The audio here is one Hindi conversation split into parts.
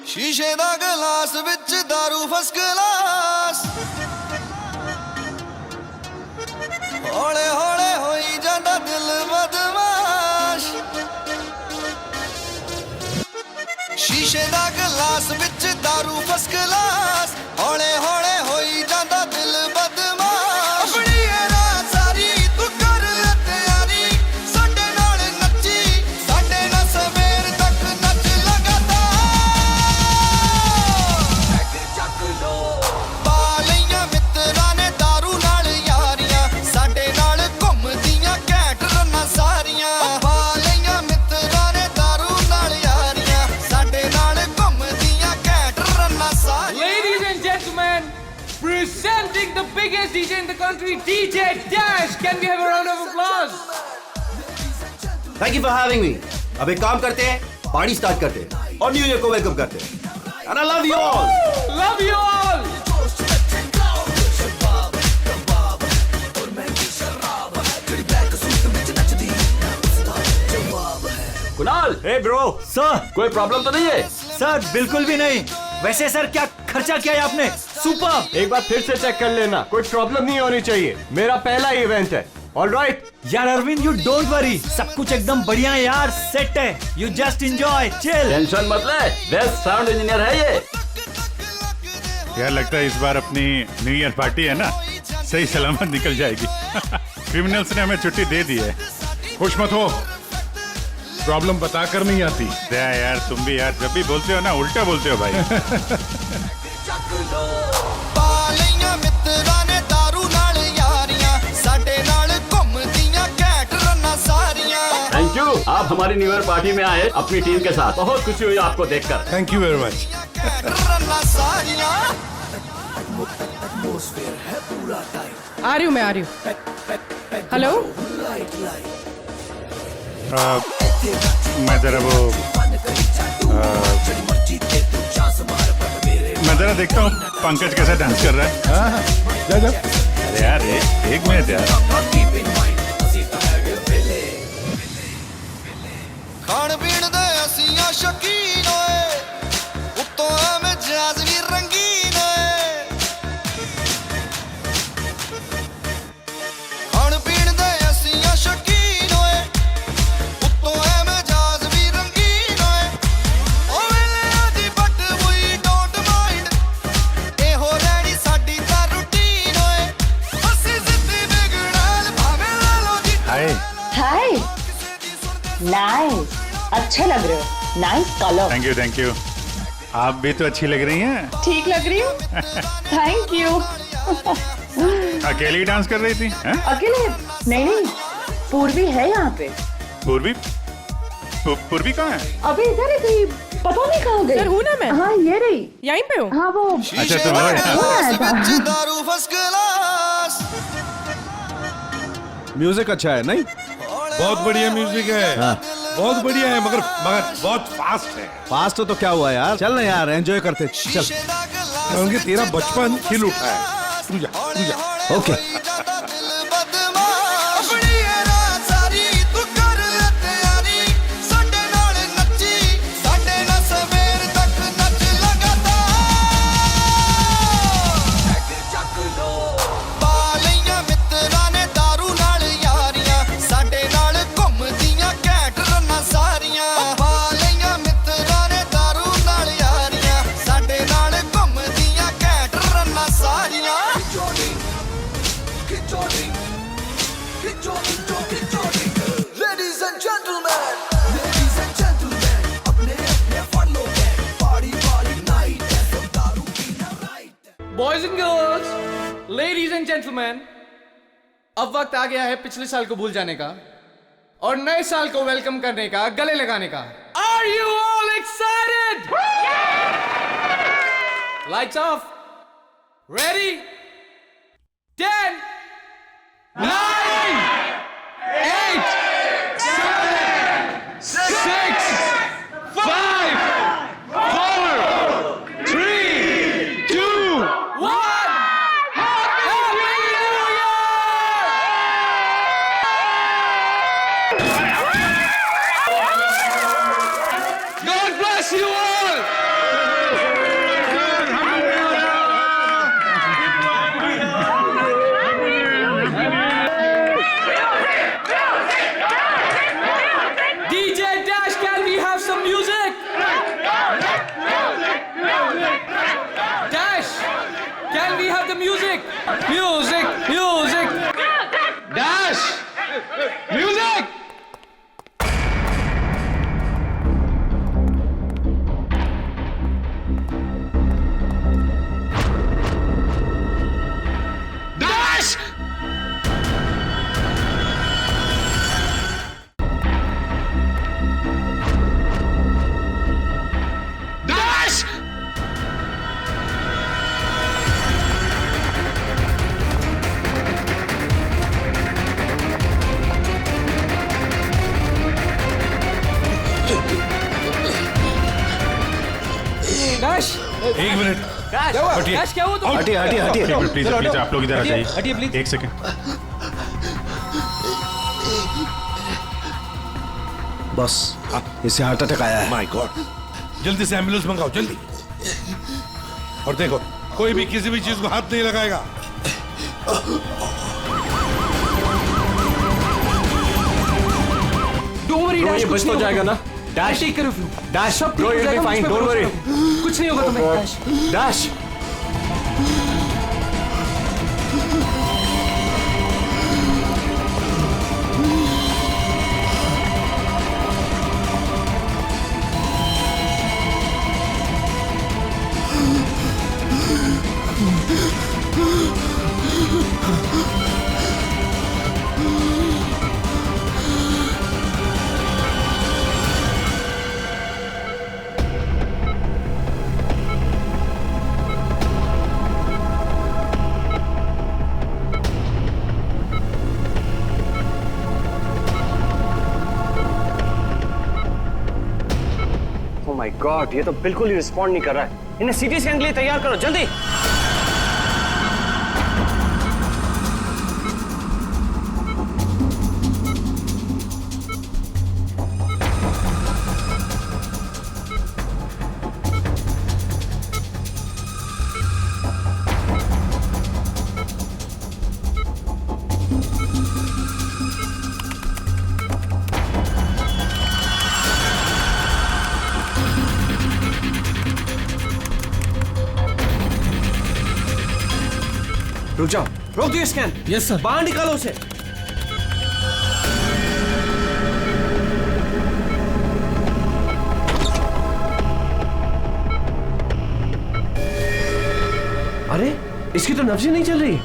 शीशे दा गिलास विच दारू फर्स्ट क्लास हौले हौले होई जांदा दिल बदमाश शीशे दा गिलास विच दारू फर्स्ट क्लास हौले हौले होई जांदा दिल बदमाश अपनी रात सारी तू कर ले तैयारी साडे नाल नच्ची साडे नाल सवेर तक नच लगातार चक लो पा लईयां मित्रां ने दारू नाल यारियां साडे नाल घुमदियां घैंट रन्नां सारियां पा लईयां मित्रां ने दारू नाल यारियां साडे नाल घुमदियां घैंट रन्नां सारियां Ladies and gentlemen, presenting the biggest DJ in the country, DJ Dash. Can we have a round of applause? Thank you for having me. अब एक काम करते हैं, पार्टी स्टार्ट करते हैं और न्यू ईयर को वेलकम करते हैं। And I love you all. Love you all. Kunal, hey bro sir. कोई प्रॉब्लम तो नहीं है? सर बिल्कुल भी नहीं। वैसे सर क्या खर्चा किया है आपने? सुपर। एक बार फिर से चेक कर लेना, कोई प्रॉब्लम नहीं होनी चाहिए। मेरा पहला इवेंट है। ऑलराइट यार अरविंद यू डोंट वरी, सब कुछ एकदम बढ़िया है यार, सेट है। You just enjoy, chill. Tension मत ले, बेस्ट साउंड इंजीनियर है ये। यार लगता है इस बार अपनी न्यू ईयर पार्टी है ना, सही सलामत निकल जाएगी। क्रिमिनल्स ने हमें छुट्टी दे दी है। खुश मत हो, प्रॉब्लम बताकर नहीं आती। यार तुम भी यार जब भी बोलते हो ना उल्टा बोलते हो भाई। पा लईयां मित्रां ने दारू नाल यारियां साडे नाल घुमदियां घैंट रन्नां सारियां थैंक यू, आप हमारी न्यू ईयर पार्टी में आए अपनी टीम के साथ। बहुत खुशी हुई आपको देखकर। Thank you very much. रन्नां सारियां आ रही हूँ मैं, आ रही हूँ। हेलो मैं जरा वो मैं जरा देखता हूँ पंकज कैसा डांस कर रहा है। हाँ जा जा। अरे यार एक मिनट यार। खाण पीण दे असीं शौकीन होए उत्तों एवें जहाज भी रंगीन होए खाण पीण दे असीं शौकीन होए उत्तों एवें जहाज भी रंगीन होए ओ वेले दी बट वी डोंट माइंड एहो रहनी साडी तां रूटीन होए असीं जिद्दी बिगड़ाल भावें ला लो जी हाय हाय, नाइस, अच्छे लग रहे हो, नाइस कलर। Thank you. आप भी तो अच्छी लग रही हैं। ठीक लग रही हूँ, थैंक यू। अकेली डांस कर रही थी हैं? अकेले नहीं, पूर्वी है यहाँ पे। पूर्वी पूर्वी कहाँ है? अभी इधर ही थी, पता नहीं कहाँ गई। सर हूँ ना मैं, हाँ ये रही, यहीं पे हूँ। हाँ वो अच्छा तुम हो यहाँ। दारू फर्स्ट क्लास म्यूजिक अच्छा है नहीं? बहुत बढ़िया म्यूजिक है। बहुत बढ़िया है, मगर बहुत फास्ट है। फास्ट हो तो क्या हुआ यार, चल ना यार एंजॉय करते। चल क्योंकि तेरा बचपन खिल उठा है। तू जा। Okay. Boys and girls, ladies and gentlemen, अब वक्त आ गया है पिछले साल को भूल जाने का और नए साल को वेलकम करने का, गले लगाने का। Are you all excited? Lights off. Ready? 10, 9, 8, 7, 6, 5, 4, 3, 2, 1. Happy New Year! God bless you all! Music music dash music dash dash dash एक मिनट हटिए डैश क्या हुआ तुम? हटिए हटिए हटिए एक मिनट प्लीज प्लीज आप लोग इधर आ हटिए जाइए प्लीज। एक सेकंड बस इसे हार्ट अटैक आया है माय गॉड जल्दी से एम्बुलेंस मंगाओ जल्दी और देखो कोई भी किसी भी चीज को हाथ नहीं लगाएगा डोंट वरी Bro, डैश ये कुछ बच तो नहीं जाएगा होगा। ना? Dash. Take care of you Dash. सब ठीक Bro, हो you'll be जाएगा, fine. मुझ पे Don't भरोसा worry. रखो। कुछ नहीं होगा तुम्हें dash dash oh my God, ये तो बिल्कुल ही रिस्पॉन्ड नहीं कर रहा है। इन्हें सीटी स्कैन के लिए तैयार करो जल्दी। रुक जाओ, रोक दियो स्कैन। यस सर बाहर निकालो उसे। अरे इसकी तो नब्ज ही नहीं चल रही।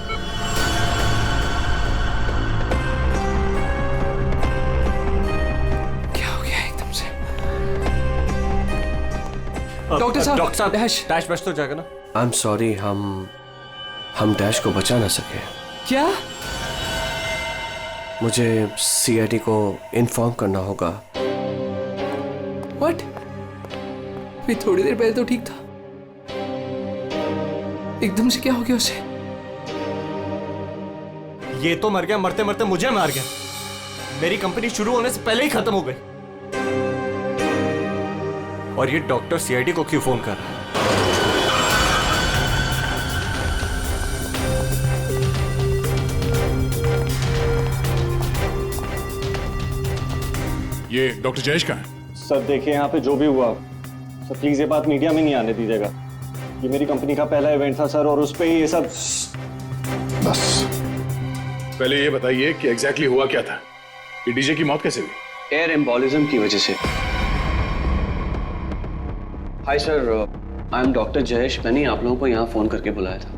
क्या हो गया एकदम से? डॉक्टर साहब डैश डैश बच तो जाएगा ना? आई एम सॉरी, हम डैश को बचा ना सके। क्या? मुझे सीआईडी को इन्फॉर्म करना होगा। व्हाट? अभी थोड़ी देर पहले तो ठीक था, एकदम से क्या हो गया उसे? ये तो मर गया, मरते मरते मुझे मार गया। मेरी कंपनी शुरू होने से पहले ही खत्म हो गई। और ये डॉक्टर सीआईडी को क्यों फोन कर रहा है? ये डॉक्टर जयेश का है सर देखिए यहाँ पे जो भी हुआ सर, प्लीज ये बात मीडिया में नहीं आने दीजिएगा। ये मेरी कंपनी का पहला इवेंट था सर, और उस पे ही ये सब। बस पहले ये बताइए कि एग्जैक्टली हुआ क्या था? ये डीजे की मौत कैसे हुई? एयर एम्बोलिज्म की वजह से। Hi sir, I am doctor Jayesh. मैंने आप लोगों को यहाँ फोन करके बुलाया था।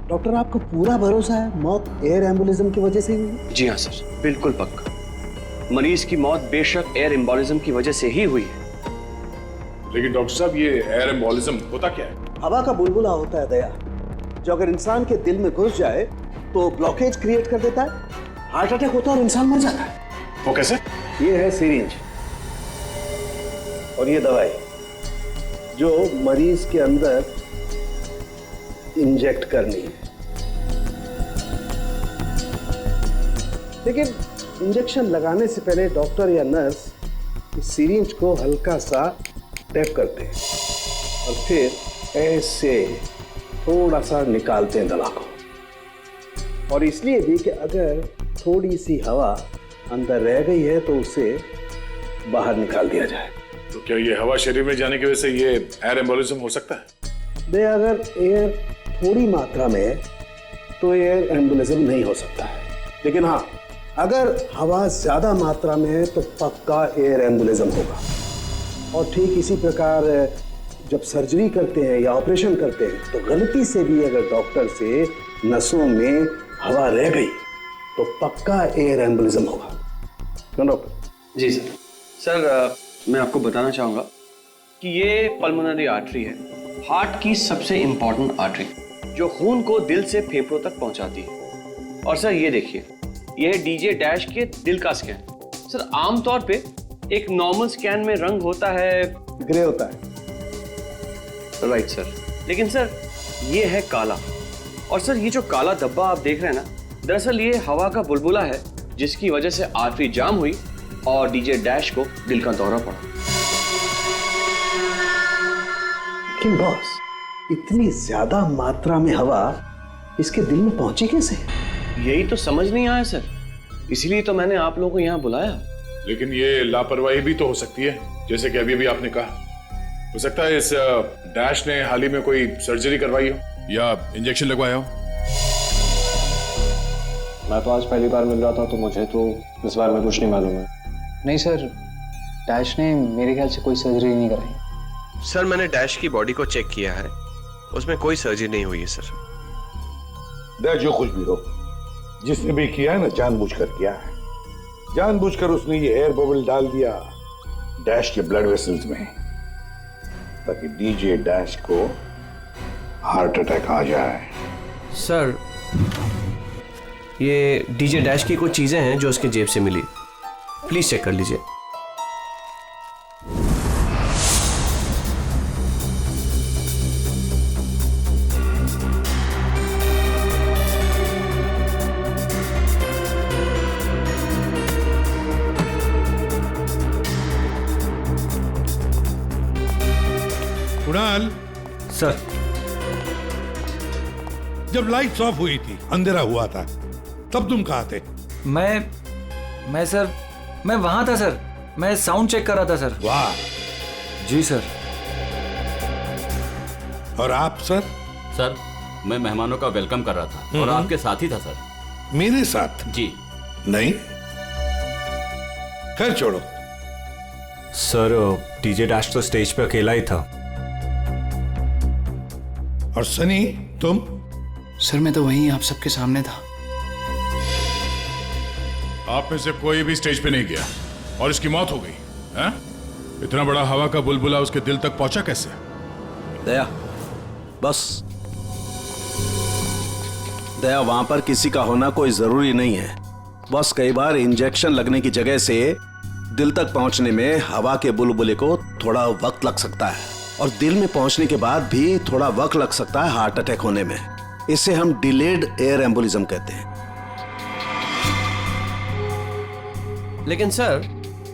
डॉक्टर, आपको पूरा भरोसा है मौत एयर एम्बुलिज्म की वजह से हुई? जी हाँ सर, बिल्कुल पक्का। मरीज की मौत बेशक एयर एम्बोलिज्म की वजह से ही हुई है। लेकिन डॉक्टर साहब ये एयर एम्बोलिज्म होता क्या है? हवा का बुलबुला होता है दया, जो अगर इंसान के दिल में घुस जाए तो ब्लॉकेज क्रिएट कर देता है, हार्ट अटैक होता है और इंसान मर जाता है। वो कैसे? ये है सिरिंज और ये दवाई जो मरीज के अंदर इंजेक्ट करनी है। लेकिन इंजेक्शन लगाने से पहले डॉक्टर या नर्स इस सिरिंज को हल्का सा टैप करते हैं और फिर ऐसे थोड़ा सा निकालते हैं दवा को। और इसलिए भी कि अगर थोड़ी सी हवा अंदर रह गई है तो उसे बाहर निकाल दिया जाए। तो क्या ये हवा शरीर में जाने की वजह से ये एयर एम्बोलिज्म हो सकता है? अगर एयर थोड़ी मात्रा में है तो एयर एम्बुलिज्म नहीं हो सकता है। लेकिन हाँ, अगर हवा ज्यादा मात्रा में है तो पक्का एयर एम्बुलिज्म होगा। और ठीक इसी प्रकार जब सर्जरी करते हैं या ऑपरेशन करते हैं तो गलती से भी अगर डॉक्टर से नसों में हवा रह गई तो पक्का एयर एम्बुलिज्म होगा। क्यों डॉक्टर? जी सर। सर मैं आपको बताना चाहूँगा कि ये पल्मोनरी आर्टरी है, हार्ट की सबसे इंपॉर्टेंट आर्टरी जो खून को दिल से फेफड़ों तक पहुंचाती है। और सर ये देखिए, ये है डीजे डैश के दिल का स्कैन। सर आमतौर पे एक नॉर्मल स्कैन में रंग होता है, ग्रे होता है। राइट सर, लेकिन सर ये है काला। और सर ये जो काला धब्बा आप देख रहे हैं ना, दरअसल ये हवा का बुलबुला है जिसकी वजह से आर्टरी जाम हुई और डीजे डैश को दिल का दौरा पड़ा। लेकिन बॉस, इतनी ज्यादा मात्रा में हवा इसके दिल में पहुंची कैसे? यही तो समझ नहीं आया सर, इसलिए तो मैंने आप लोगों को यहाँ बुलाया। लेकिन ये लापरवाही भी तो हो सकती है, जैसे कि अभी भी आपने कहा। हो सकता है इस डैश ने हाल ही में कोई सर्जरी करवाई हो या इंजेक्शन लगवाया हो। मैं तो आज पहली बार मिल रहा था, तो मुझे तो इस बारे में कुछ नहीं मालूम है। नहीं सर, डैश ने मेरे ख्याल से कोई सर्जरी नहीं कराई। सर मैंने डैश की बॉडी को चेक किया है, उसमें कोई सर्जरी नहीं हुई है सर। डैश जो कुछ भी हो, जिसने भी किया है ना, जानबूझकर किया है। जानबूझकर उसने ये एयर बबल डाल दिया डैश के ब्लड वेसल्स में, ताकि डीजे डैश को हार्ट अटैक आ जाए। सर ये डीजे डैश की कुछ चीजें हैं जो उसके जेब से मिली, प्लीज चेक कर लीजिए। कुणाल सर, जब लाइट्स ऑफ हुई थी, अंधेरा हुआ था, तब तुम कहाँ थे? मैं सर, मैं वहां था सर। मैं साउंड चेक कर रहा था सर। वाह। जी सर। और आप सर? सर मैं मेहमानों का वेलकम कर रहा था और आपके साथ ही था सर। मेरे साथ? जी नहीं, खैर छोड़ो। सर डीजे डैश तो स्टेज पे अकेला ही था। और सनी तुम? सर मैं तो वहीं आप सबके सामने था। आप में से कोई भी स्टेज पे नहीं गया और इसकी मौत हो गई है? इतना बड़ा हवा का बुलबुला उसके दिल तक पहुंचा कैसे? दया, बस दया, वहां पर किसी का होना कोई जरूरी नहीं है। बस कई बार इंजेक्शन लगने की जगह से दिल तक पहुंचने में हवा के बुलबुले को थोड़ा वक्त लग सकता है, और दिल में पहुंचने के बाद भी थोड़ा वक्त लग सकता है हार्ट अटैक होने में। इसे हम डिलेड एयर एम्बुलिज्म कहते हैं। लेकिन सर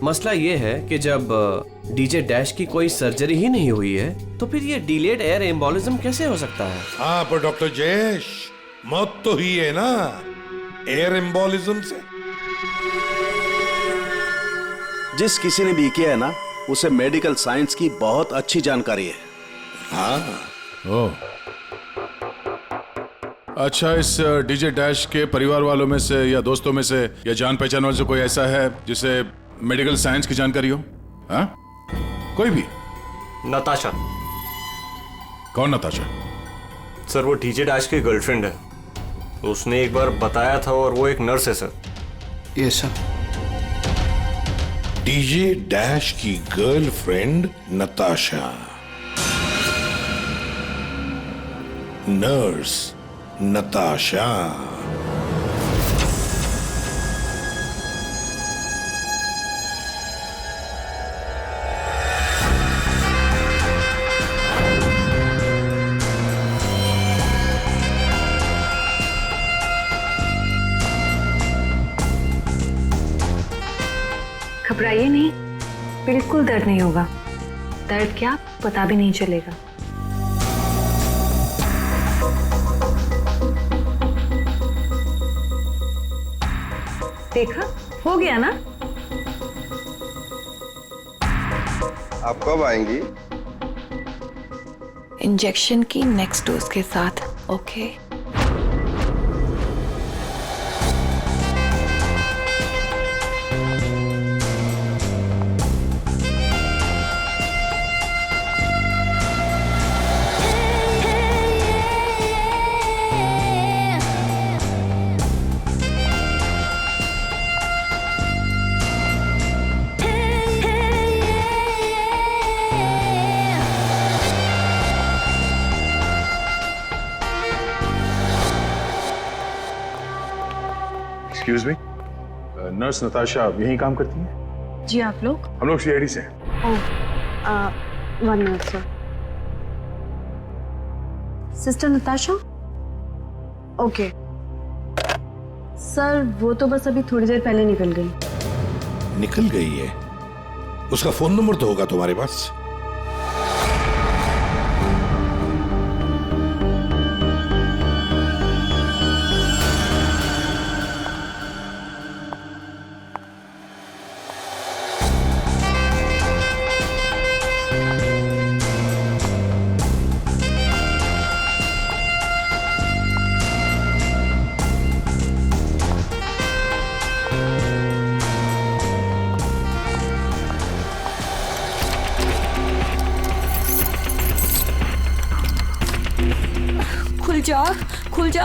मसला ये है कि जब डीजे डैश की कोई सर्जरी ही नहीं हुई है तो फिर ये डिलेड एयर एम्बोलिज्म कैसे हो सकता है? हाँ पर डॉक्टर जयेश, मौत तो हुई है ना एयर एम्बोलिज्म से। जिस किसी ने भी किया है ना, उसे मेडिकल साइंस की बहुत अच्छी जानकारी है। हाँ। ओह, अच्छा, इस डीजे डैश के परिवार वालों में से या दोस्तों में से या जान पहचान वालों से कोई ऐसा है जिसे मेडिकल साइंस की जानकारी हो? हाँ, कोई भी? नताशा। कौन नताशा? सर वो डीजे डैश की गर्लफ्रेंड है, उसने एक बार बताया था, और वो एक नर्स है sir. Yes sir. DJ dash की गर्लफ्रेंड नताशा, नर्स नताशा। घबराइए नहीं, बिल्कुल दर्द नहीं होगा। दर्द क्या, पता भी नहीं चलेगा। देखा, हो गया ना? आप कब आएंगी? इंजेक्शन की नेक्स्ट डोज के साथ। Okay. Excuse me, nurse Natasha यहीं काम करती है? जी आप लोग? हम लोग सीआईडी से हैं। ओह, 1 minute sir. Sister Natasha? Okay sir, वो तो बस अभी थोड़ी देर पहले निकल गई। निकल गई है? उसका फोन नंबर तो होगा तुम्हारे पास? खुल जा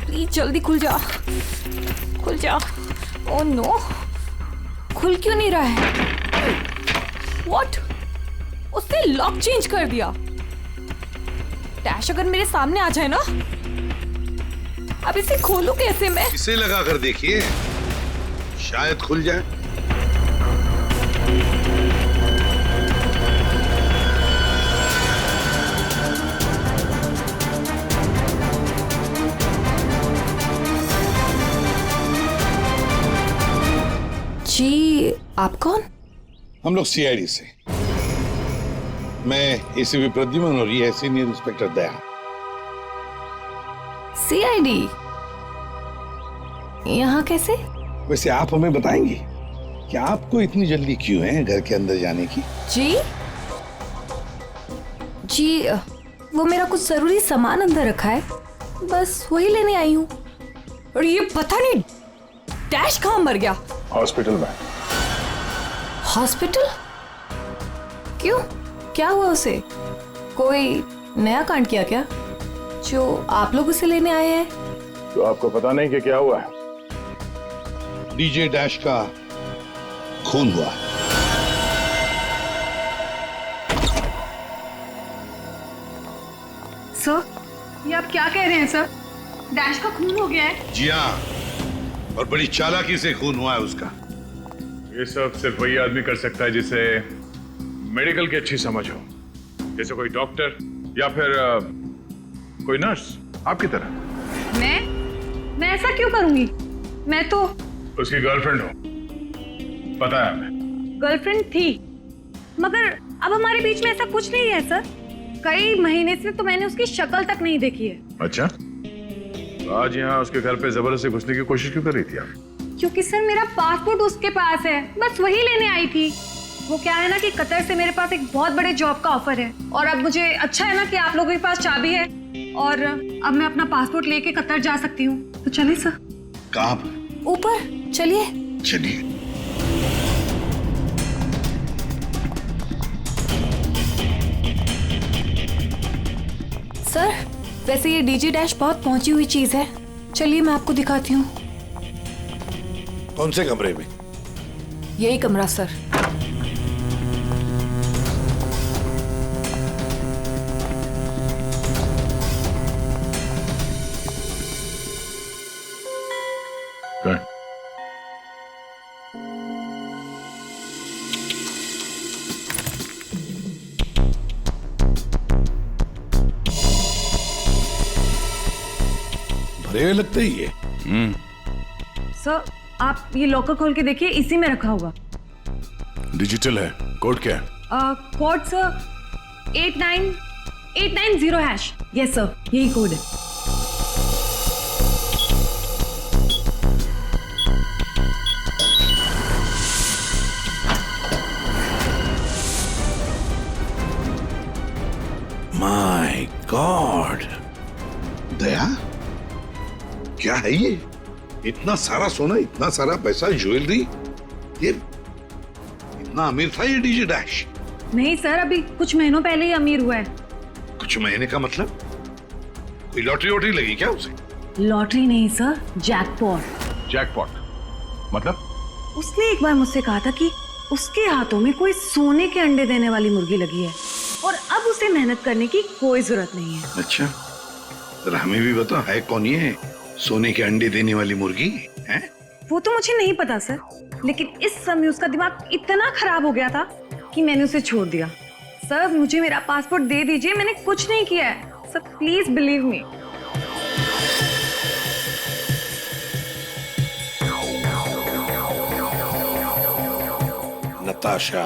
प्लीज, जल्दी खुल जा, खुल जा। ओह नो, खुल क्यों नहीं रहा है? व्हाट? उसने लॉक चेंज कर दिया। डैश अगर मेरे सामने आ जाए ना, अब इसे खोलूं कैसे मैं? इसे लगा कर देखिए, शायद खुल जाए। जी आप कौन? हम लोग सीआईडी से। मैं एसीपी प्रद्युमन और ये है सीनियर इंस्पेक्टर दया। सीआईडी यहाँ कैसे? वैसे आप हमें बताएंगी कि आपको इतनी जल्दी क्यों है घर के अंदर जाने की? जी वो मेरा कुछ जरूरी सामान अंदर रखा है, बस वही लेने आई हूँ। और ये पता नहीं डैश कहाँ मर गया? हॉस्पिटल में। हॉस्पिटल? क्यों, क्या हुआ उसे? कोई नया कांड किया क्या जो आप लोग उसे लेने आए हैं? तो आपको पता नहीं कि क्या हुआ है? डीजे डैश का खून हुआ। सर, ये आप क्या कह रहे हैं सर? डैश का खून हो गया है? जी हाँ, और बड़ी चालाकी से खून हुआ है उसका। ये सब सिर्फ वही आदमी कर सकता है जिसे मेडिकल की अच्छी समझ हो, जैसे कोई डॉक्टर या फिर कोई नर्स आपकी तरह। मैं ऐसा क्यों करूंगी? मैं तो उसकी गर्लफ्रेंड हो, पता है हमें। गर्लफ्रेंड थी, मगर अब हमारे बीच में ऐसा कुछ नहीं है सर। कई महीने से तो मैंने उसकी शक्ल तक नहीं देखी है। अच्छा, तो आज यहाँ उसके घर पे जबरदस्ती घुसने की कोशिश क्यों कर रही थी आप? क्योंकि सर मेरा पासपोर्ट उसके पास है, बस वही लेने आई थी। वो क्या है ना कि कतर से मेरे पास एक बहुत बड़े जॉब का ऑफर है, और अब मुझे अच्छा है ना कि आप लोगों के पास चाबी है, और अब मैं अपना पासपोर्ट लेके कतर जा सकती हूँ। तो चलिए सर। कहाँ पर? ऊपर चलिए। चलिए। सर, वैसे ये डीजे डैश बहुत पहुंची हुई चीज है, चलिए मैं आपको दिखाती हूँ। कौन से कमरे में? यही कमरा सर। भरे हुए लगते ही है। सर, आप ये लॉकर खोल के देखिए, इसी में रखा होगा। डिजिटल है, कोड क्या है? Code sir 89890#। यस सर, यही कोड है। माय गॉड, दया क्या है ये? इतना सारा सोना, इतना सारा पैसा, ज्वेलरी, ये इतना अमीर था ये डीजे डैश? नहीं सर, अभी कुछ महीनों पहले ही अमीर हुआ है। कुछ महीने का मतलब? कोई लॉटरी वॉटरी लगी क्या उसे? लॉटरी नहीं सर, जैकपॉट। जैकपॉट मतलब? उसने एक बार मुझसे कहा था कि उसके हाथों में कोई सोने के अंडे देने वाली मुर्गी लगी है, और अब उसे मेहनत करने की कोई जरूरत नहीं है। अच्छा, जरा हमें भी बता, है कौन ये सोने के अंडे देने वाली मुर्गी है? वो तो मुझे नहीं पता सर, लेकिन इस समय उसका दिमाग इतना खराब हो गया था कि मैंने उसे छोड़ दिया। सर मुझे मेरा पासपोर्ट दे दीजिए, मैंने कुछ नहीं किया है sir, please believe me. Natasha,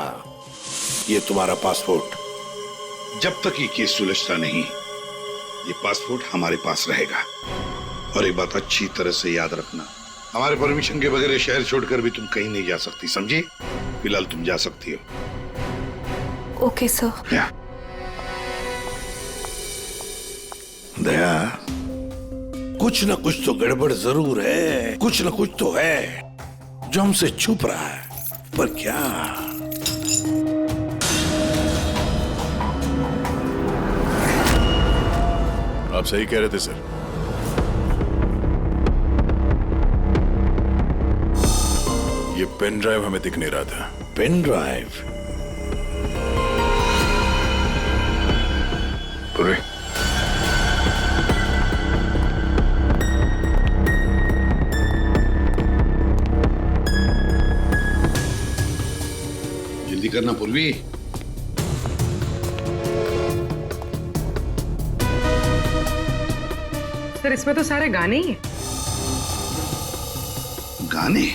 ये तुम्हारा पासपोर्ट। जब तक ये केस सुलझता नहीं, ये पासपोर्ट हमारे पास रहेगा। और एक बात अच्छी तरह से याद रखना, हमारे परमिशन के बगैर शहर छोड़कर भी तुम कहीं नहीं जा सकती, समझी? फिलहाल तुम जा सकती हो। Okay sir. दया, कुछ न कुछ तो गड़बड़ जरूर है, कुछ न कुछ तो है जो हमसे छुप रहा है, पर क्या? आप सही कह रहे थे सर। ये पेन ड्राइव हमें दिख नहीं रहा था। Pen drive? पूरे जल्दी करना पूर्वी। सर इसमें तो सारे गाने ही हैं। गाने?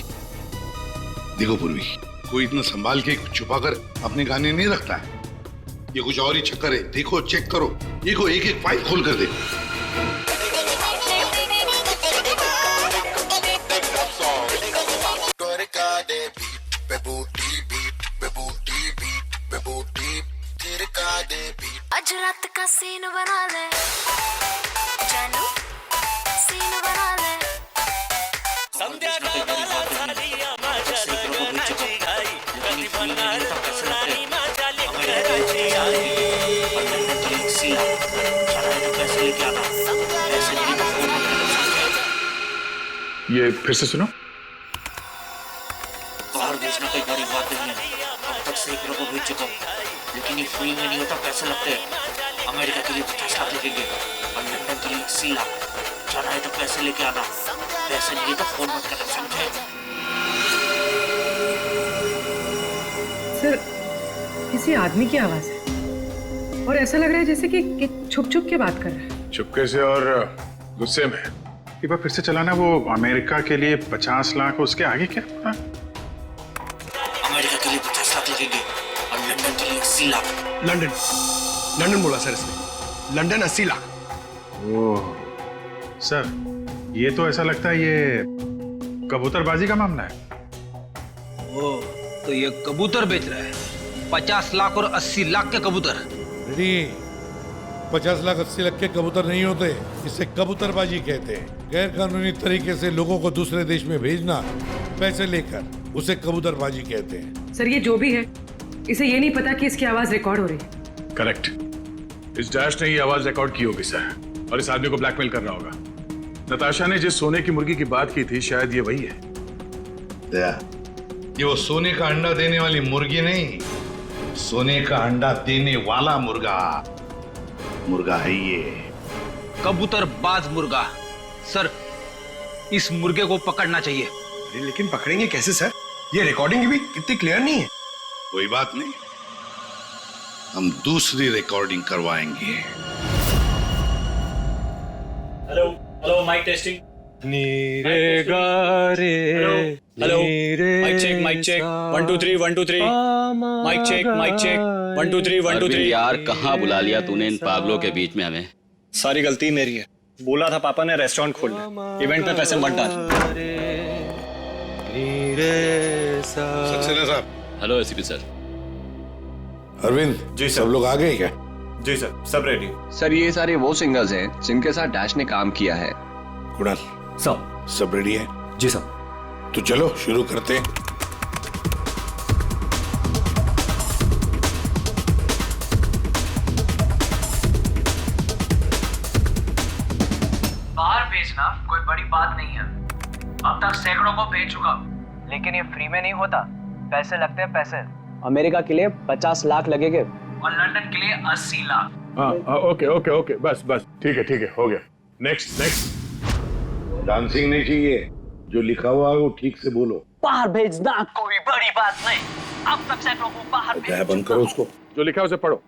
देखो पूर्वी, कोई इतना संभाल के छुपाकर अपने गाने नहीं रखता है। ये कुछ और ही चक्कर है। देखो, चेक करो, देखो, एक एक फाइल खोल कर देखो। आज रात का सीन बना ले जानू, सीन बना ले। संध्या का माला सालिया माजा नाची गाई, कभी बनार रानी माजा लेकर आई आई। सीला चला है तो पैसे लेके आना, पैसे नहीं तो फोन में। ये फिर से सुनो। बाहर भेजना कोई बड़ी बात नहीं है, अब तक सैकड़ों को भेज चुका हूँ, लेकिन ये फ्री में नहीं होता, पैसे लगते हैं। अमेरिका के लिए 50 लाख लगेंगे और लंदन के लिए 80 लाख। जाना है तो पैसे लेके आना, पैसे नहीं तो फोन मत करना, समझे? सर किसी आदमी की आवाज है और ऐसा लग रहा है जैसे कि छुप छुप के बात कर रहा है। चुपके से और गुस्से में। एक बार फिर से चलाना। वो अमेरिका के लिए 50 लाख, उसके आगे क्या? अमेरिका के लिए 50 लाख लगेंगे और लंदन के लिए 80 लाख। लंदन बोला सर इसने, लंदन 80 लाख। ओह सर, ये तो ऐसा लगता है ये कबूतरबाजी का मामला है। ओ, तो ये कबूतर बेच रहा है, 50 लाख और 80 लाख के कबूतर। नहीं, 50 लाख 80 लाख के कबूतर नहीं होते, इसे कबूतरबाजी कहते हैं। गैर कानूनी तरीके से लोगों को दूसरे देश में भेजना पैसे लेकर, उसे कबूतरबाजी कहते हैं। सर ये जो भी है, इसे ये नहीं पता कि इसकी आवाज रिकॉर्ड हो रही है। करेक्ट। इस डैश ने ये आवाज रिकॉर्ड की होगी सर, और इस आदमी को ब्लैकमेल कर रहा होगा। नताशा ने जिस सोने की मुर्गी की बात की थी, शायद ये वही है। दया, ये वो सोने का अंडा देने वाली मुर्गी नहीं, सोने का अंडा देने वाला मुर्गा है ये। कबूतरबाज मुर्गा। सर इस मुर्गे को पकड़ना चाहिए। अरे लेकिन पकड़ेंगे कैसे सर? ये रिकॉर्डिंग भी कितनी क्लियर नहीं है। कोई बात नहीं, हम दूसरी रिकॉर्डिंग करवाएंगे। Hello hello, mic testing. नीरे गारे, hello, mic check 1 2 3 1 2 3। Mic check 1 2 3 1 2 3। यार कहाँ बुला लिया तूने इन पागलों के बीच में हमें? सारी गलती मेरी है। बोला था पापा ने रेस्टोरेंट खोलना, इवेंट में पैसे मत डाल। सक्सेना साहब। Hello ACP sir. Arvind ji, सब लोग आ गए क्या? जी सर, सब रेडी। सर ये सारे वो सिंगर्स हैं जिनके साथ डैश ने काम किया है। कुणाल सब रेडी है? जी सर। तो चलो शुरू करते हैं। बाहर भेजना कोई बड़ी बात नहीं है, अब तक सैकड़ों को भेज चुका, लेकिन ये फ्री में नहीं होता, पैसे लगते हैं पैसे। अमेरिका के लिए 50 लाख लगेंगे और लंदन के लिए 80 लाख। हाँ, ओके, बस ठीक है, हो गया। नेक्स्ट। डांसिंग नहीं चाहिए, जो लिखा हुआ है वो ठीक से बोलो। बाहर भेजना कोई बड़ी बात नहीं, अब तक सैकड़ों को बाहर क्या बंद करो उसको, जो लिखा है उसे पढ़ो।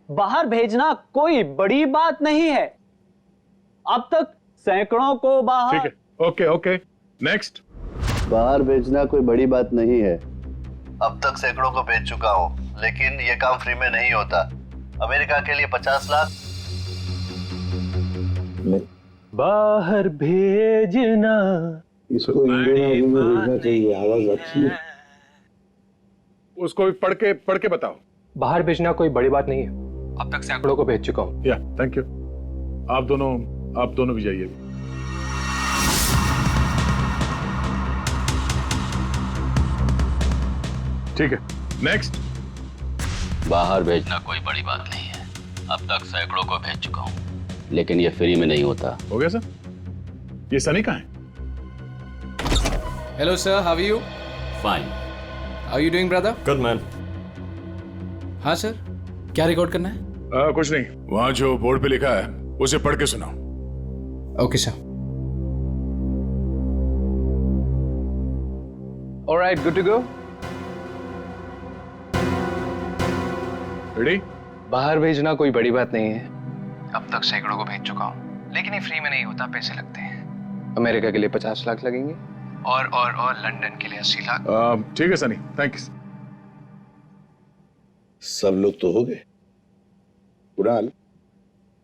बाहर भेजना कोई बड़ी बात नहीं है, अब तक सैकड़ों को बाहर। ठीक है, ओके ओके, नेक्स्ट। बाहर भेजना कोई बड़ी बात नहीं है, अब तक सैकड़ों को भेज चुका हूँ, लेकिन ये काम फ्री में नहीं होता। अमेरिका के लिए 50 लाख। बाहर भेजना इसको इंडियन में भेजना चाहिए, आवाज अच्छी है। उसको भी पढ़ के बताओ। बाहर भेजना कोई बड़ी बात नहीं है, अब तक सैकड़ों को भेज चुका हूँ। या थैंक यू। आप दोनों भी जाइए। ठीक है, नेक्स्ट। बाहर भेजना कोई बड़ी बात नहीं है, अब तक सैकड़ों को भेज चुका हूँ, लेकिन ये फ्री में नहीं होता। हो गया सर? ये सनी कहाँ है? Hello sir, how are you? Fine. How you doing brother? Good man. हाँ सर, क्या रिकॉर्ड करना है? कुछ नहीं, वहां जो बोर्ड पे लिखा है उसे पढ़ के सुनाओ। Okay sir. Alright, good to go. Ready? बाहर भेजना कोई बड़ी बात नहीं है, अब तक सैकड़ों को भेज चुका हूँ, लेकिन ये फ्री में नहीं होता, पैसे लगते हैं। अमेरिका के लिए 50 लाख लगेंगे और लंदन के लिए 80 लाख। ठीक है सनी, थैंक यू। सब लोग तो हो गए, कुणाल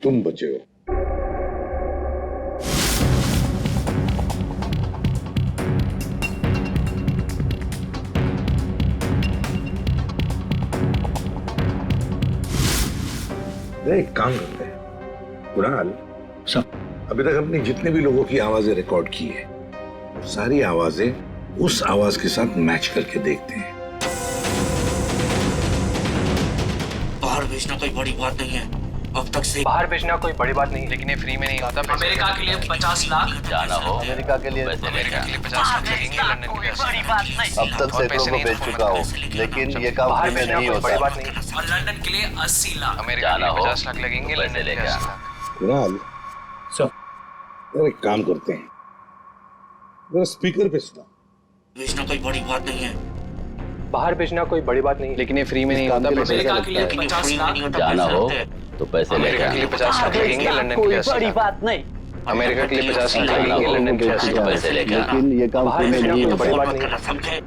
तुम बचे हो। एक काम करते हैं कुणाल, अभी तक हमने जितने भी लोगों की आवाजें रिकॉर्ड की है, सारी आवाजें उस आवाज के साथ मैच करके देखते हैं। बाहर भेजना कोई बड़ी बात नहीं है, अब तक से बाहर भेजना कोई बड़ी बात नहीं, लेकिन ये फ्री में नहीं होता। अमेरिका के लिए 50 लाख जाना हो, अमेरिका के लिए 50 लाख लगेंगे, लंदन के लिए 80 लाख। अब तक सैकड़ों को भेज चुका हूँ, लेकिन ये काम फ्री में नहीं होता। बड़ी बात नहीं, और लंदन के लिए 80 लाख। अमेरिका के लिए 50 लाख लगेंगे, लंदन के लिए 80 लाख। कुणाल यार एक काम करते हैं, जरा स्पीकर पे सुना। भेजना कोई बड़ी बात नहीं है, बाहर भेजना कोई बड़ी बात नहीं, लेकिन ये फ्री में नहीं होता। अमेरिका के लिए 50 लाख जाना हो तो पैसे अमेरिका के लिए 50 लाख लगेंगे, लंदन के लिए 80 बड़ी लाख। बात नहीं, अमेरिका के लिए 50 लाख लगेंगे, लंदन के लिए 80 लाख। पैसे लेके आना। लेकिन ये काम बाहर फ्री में भेजना नहीं कोई होता। बड़ी बात नहीं। समझे?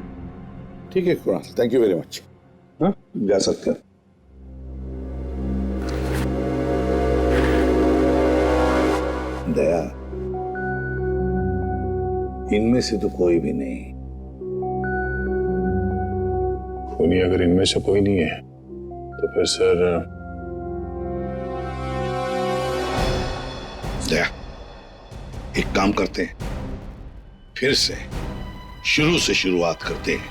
ठीक है Kunal, thank you very much. हाँ जा सकते हैं। दया, इनमें से तो कोई भी नहीं। खूनी अगर इनमें से कोई नहीं है तो फिर सर दया, एक काम करते हैं, फिर से शुरू से शुरुआत करते हैं।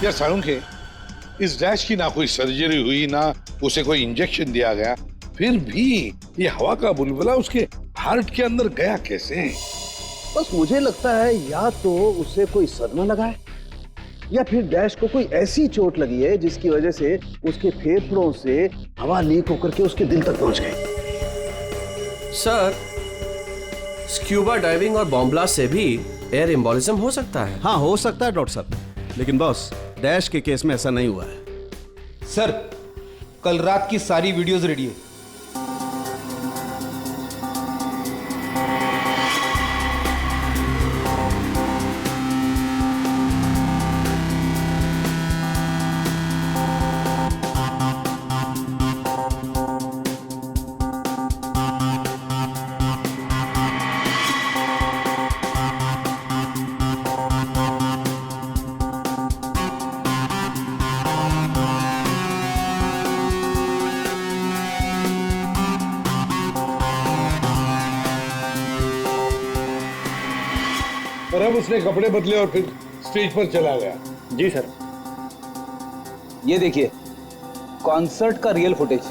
यार साळुंखे, इस डैश की ना कोई सर्जरी हुई, ना उसे कोई इंजेक्शन दिया गया, फिर भी ये हवा का बुलबुला उसके हार्ट के अंदर गया कैसे? बस मुझे लगता है या तो उसे कोई सदमा लगा है, या फिर डैश को कोई ऐसी चोट लगी है जिसकी वजह से उसके फेफड़ों से हवा लीक होकर के उसके दिल तक पहुंच गई। सर, स्क्यूबा डाइविंग और बॉम्ब ब्लास्ट से भी एयर एम्बोलिज्म हो सकता है। हाँ हो सकता है डॉक्टर साहब, लेकिन बॉस डैश के केस में ऐसा नहीं हुआ है। सर कल रात की सारी वीडियोस रेडी है। और अब उसने कपड़े बदले और फिर स्टेज पर चला गया। जी सर, ये देखिए कॉन्सर्ट का real footage.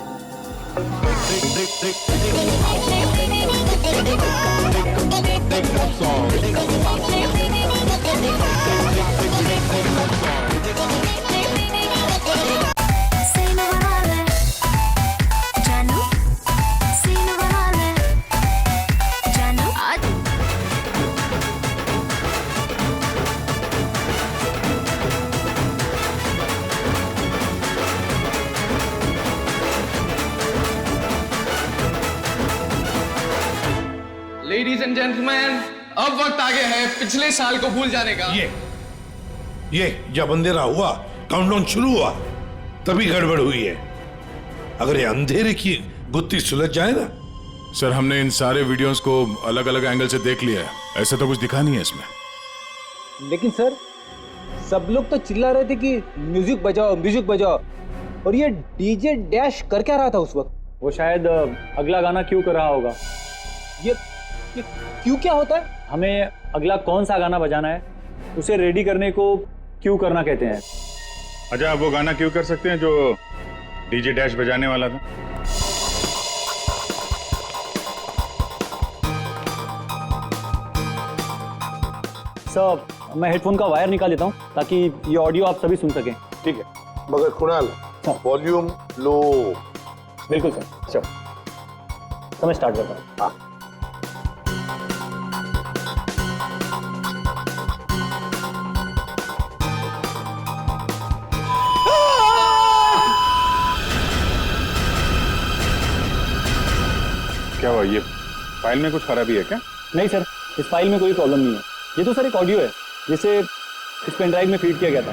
Ladies and gentleman, अब वक्त आ गया है पिछले साल को भूल जाने का। ये जब अंधेरा हुआ, काउंटडाउन शुरू हुआ, तभी गड़बड़ हुई है। अगर ये अंधेरे की गुत्थी सुलझ जाए ना। सर, हमने इन सारे वीडियोस को अलग अलग एंगल से देख लिया है, ऐसा तो कुछ दिखा नहीं है इसमें। लेकिन सर, सब लोग तो चिल्ला रहे थे कि म्यूजिक बजाओ, म्यूजिक बजाओ, और ये डीजे डैश कर क्या रहा था उस वक्त? वो शायद अगला गाना क्यों कर रहा होगा। ये क्यों क्या होता है? हमें अगला कौन सा गाना बजाना है, उसे रेडी करने को क्यों करना कहते हैं। अच्छा, आप वो गाना क्यों कर सकते हैं जो डीजे डैश बजाने वाला था? सर, मैं हेडफोन का वायर निकाल लेता हूँ ताकि ये ऑडियो आप सभी सुन सकें। ठीक है, मगर कुणाल, वॉल्यूम लो। बिल्कुल सर। चलो, तो मैं स्टार्ट करता हूँ। हाँ। क्या हुआ? ये फाइल में कुछ खराबी है क्या? नहीं सर, इस फाइल में कोई प्रॉब्लम नहीं है। ये तो सर एक ऑडियो है जिसे इस पेन ड्राइव में फीड किया गया था।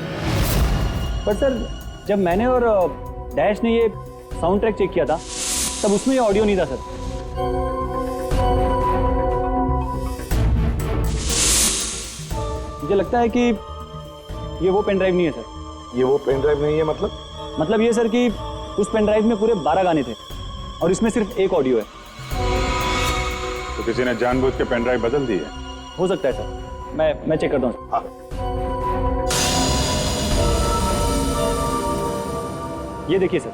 पर सर, जब मैंने और डैश ने ये साउंड ट्रैक चेक किया था, तब उसमें ये ऑडियो नहीं था सर। मुझे लगता है कि ये वो पेन ड्राइव नहीं है सर। ये वो पेन ड्राइव नहीं है मतलब ये सर कि उस पेन ड्राइव में पूरे 12 गाने थे और इसमें सिर्फ एक ऑडियो है। तो किसी ने जानबूझ के पेन ड्राइव बदल दी है? हो सकता है सर, मैं चेक करता हूँ। हाँ। ये देखिए सर,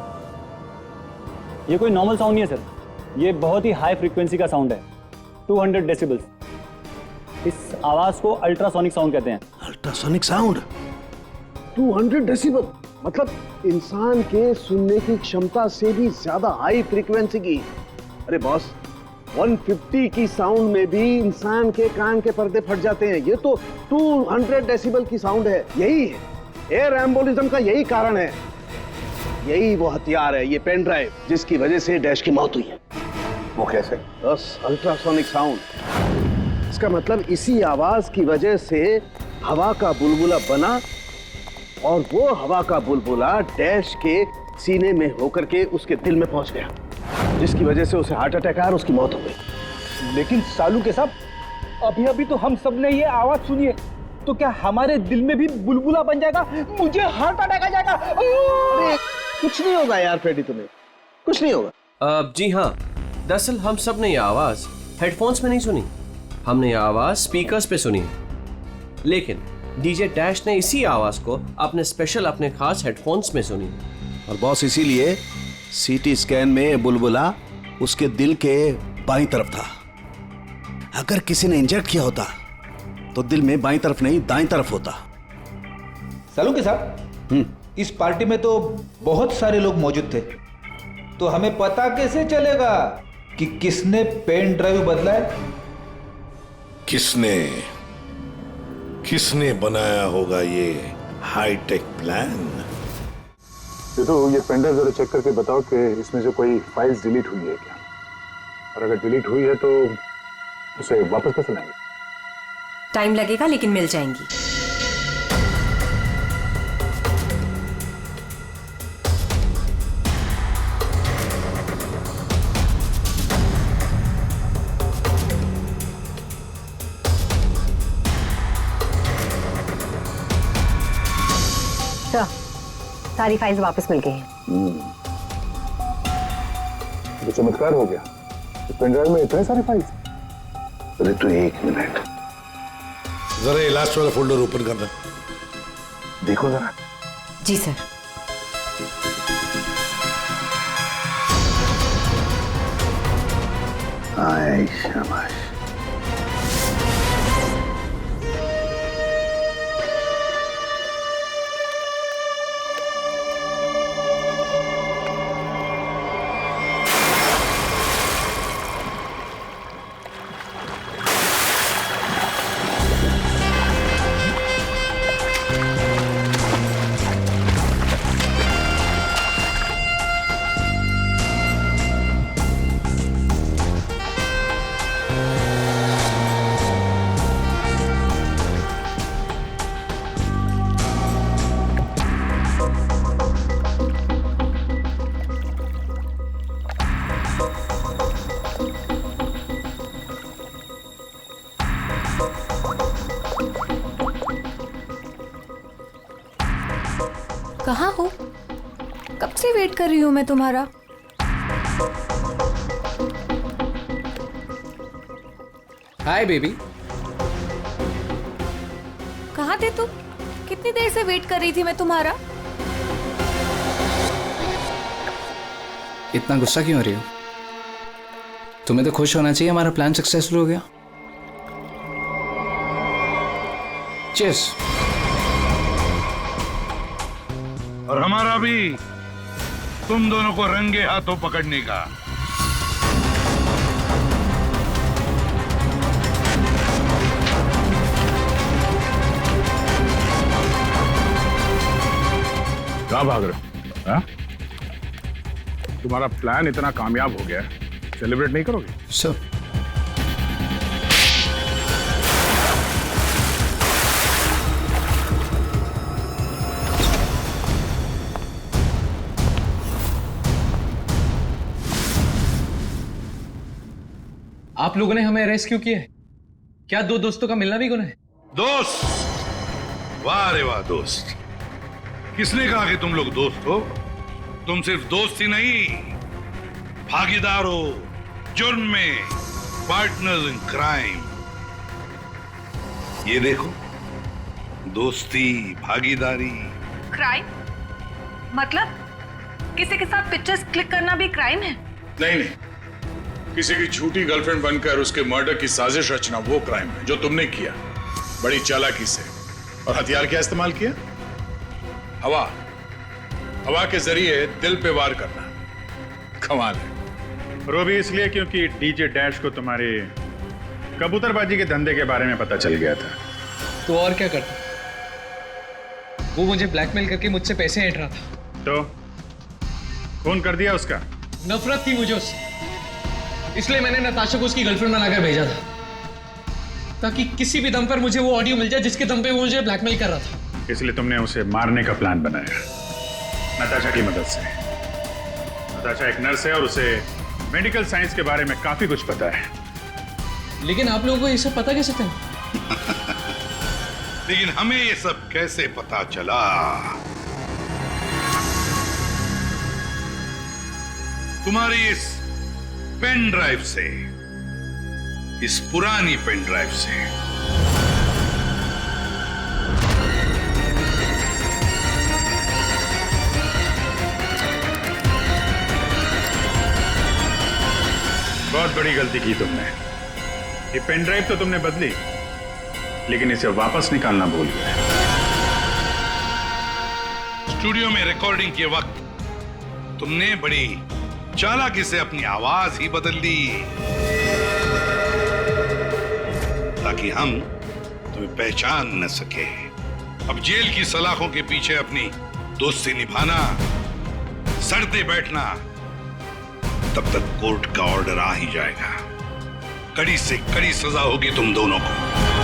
ये कोई नॉर्मल साउंड नहीं है सर, ये बहुत ही हाई फ्रीक्वेंसी का साउंड है, 200 डेसिबल्स। इस आवाज को अल्ट्रासोनिक साउंड कहते हैं। अल्ट्रासोनिक साउंड 200 डेसिबल, मतलब इंसान के सुनने की क्षमता से भी ज्यादा हाई फ्रीक्वेंसी की। अरे बॉस, 150 की साउंड में भी इंसान के कान के पर्दे फट जाते हैं। ये तो 200 डेसिबल की साउंड है। यही है एयर एम्बोलिज्म का, यही कारण है, यही वो हथियार है, ये पेन ड्राइव जिसकी वजह से डैश की मौत हुई है। वो कैसे? बस अल्ट्रासोनिक साउंड। इसका मतलब इसी आवाज की वजह से हवा का बुलबुला बना और वो हवा का बुलबुला डैश के सीने में होकर के उसके दिल में पहुंच गया, जिसकी वजह से उसे हार्ट अटैक आया और उसकी मौत हो गई। लेकिन सालू के साहब, अभी अभी तो हम सब ने ये आवाज सुनी है, तो क्या हमारे दिल में भी बुलबुला बन जाएगा? मुझे हार्ट अटैक आ जाएगा। अरे कुछ नहीं होगा यार फ्रेडी, तुम्हें कुछ नहीं होगा। जी हाँ, दरअसल हम सब ने ये आवाज हेडफोन्स में नहीं सुनी, हमने ये आवाज स्पीकर्स पे सुनी है। लेकिन डीजे डैश ने इसी आवाज को अपने खास हेडफोन्स में सुनी। और बॉस, इसीलिए सीटी स्कैन में बुलबुला उसके दिल के बाईं तरफ था। अगर किसी ने इंजेक्ट किया होता तो दिल में बाईं तरफ नहीं दाईं तरफ होता। सालू के साहब, इस पार्टी में तो बहुत सारे लोग मौजूद थे, तो हमें पता कैसे चलेगा कि किसने पेन ड्राइव बदला है? किसने बनाया होगा ये हाईटेक प्लान? तो ये पेन ड्राइव जरा चेक करके बताओ कि इसमें से कोई फाइल्स डिलीट हुई है क्या, और अगर डिलीट हुई है तो उसे वापस कैसे लाएंगे? टाइम लगेगा लेकिन मिल जाएंगी। सारी फाइल्स वापस मिल गई हैं। तो चमत्कार हो गया, इस पेन ड्राइव में इतने सारे फाइल्स। अरे तो एक मिनट, जरा ये लास्ट वाला फोल्डर ओपन करना। देखो जरा। जी सर। आए शाबाश। वेट कर रही हूँ मैं तुम्हारा। Hi baby. कहाँ थे तुम? कितनी देर से वेट कर रही थी मैं तुम्हारा। इतना गुस्सा क्यों हो रही हो? तुम्हें तो खुश होना चाहिए, हमारा प्लान सक्सेसफुल हो गया। चीयर्स। और हमारा भी तुम दोनों को रंगे हाथों पकड़ने का। कहाँ भाग रहे हो? तुम्हारा प्लान इतना कामयाब हो गया, सेलिब्रेट नहीं करोगे? सर आप लोगों ने हमें अरेस्ट क्यों किया है? क्या दो दोस्तों का मिलना भी गुनाह है? दोस्त? वाह रे वाह दोस्त। किसने कहा कि तुम लोग दोस्त हो? तुम सिर्फ दोस्त ही नहीं, भागीदार हो जुर्म में, पार्टनर्स इन क्राइम। ये देखो, दोस्ती, भागीदारी। क्राइम मतलब किसी के साथ पिक्चर्स क्लिक करना भी क्राइम है? नहीं नहीं, किसी की झूठी गर्लफ्रेंड बनकर उसके मर्डर की साजिश रचना वो क्राइम है जो तुमने किया, बड़ी चालाकी से। और हथियार क्या इस्तेमाल किया? हवा। हवा के जरिए दिल पे वार करना। कमाल है। और वो भी इसलिए क्योंकि डीजे डैश को तुम्हारे कबूतरबाजी के धंधे के बारे में पता चल गया था। तो और क्या करता? वो मुझे ब्लैकमेल करके मुझसे पैसे ऐंठ रहा था। तो फोन कर दिया उसका? नफरत थी मुझे उससे, इसलिए मैंने नताशा को उसकी गर्लफ्रेंड बनाकर भेजा था, ताकि किसी भी दम पर मुझे वो ऑडियो मिल जाए जिसके दम पे वो मुझे ब्लैकमेल कर रहा था। इसलिए तुमने उसे मारने का प्लान बनाया नताशा की मदद से। नताशा एक नर्स है और उसे मेडिकल साइंस के बारे में काफी कुछ पता है। लेकिन आप लोगों को ये सब पता कैसे था? लेकिन हमें ये सब कैसे पता चला? तुम्हारी इस पेन ड्राइव से, इस पुरानी पेन ड्राइव से। बहुत बड़ी गलती की तुमने। ये पेन ड्राइव तो तुमने बदली, लेकिन इसे वापस निकालना भूल गए। स्टूडियो में रिकॉर्डिंग के वक्त तुमने बड़ी चालाकी से अपनी आवाज ही बदल दी, ताकि हम तुम्हें पहचान न सके। अब जेल की सलाखों के पीछे अपनी दोस्ती निभाना, सड़ते बैठना, तब तक कोर्ट का ऑर्डर आ ही जाएगा। कड़ी से कड़ी सजा होगी तुम दोनों को।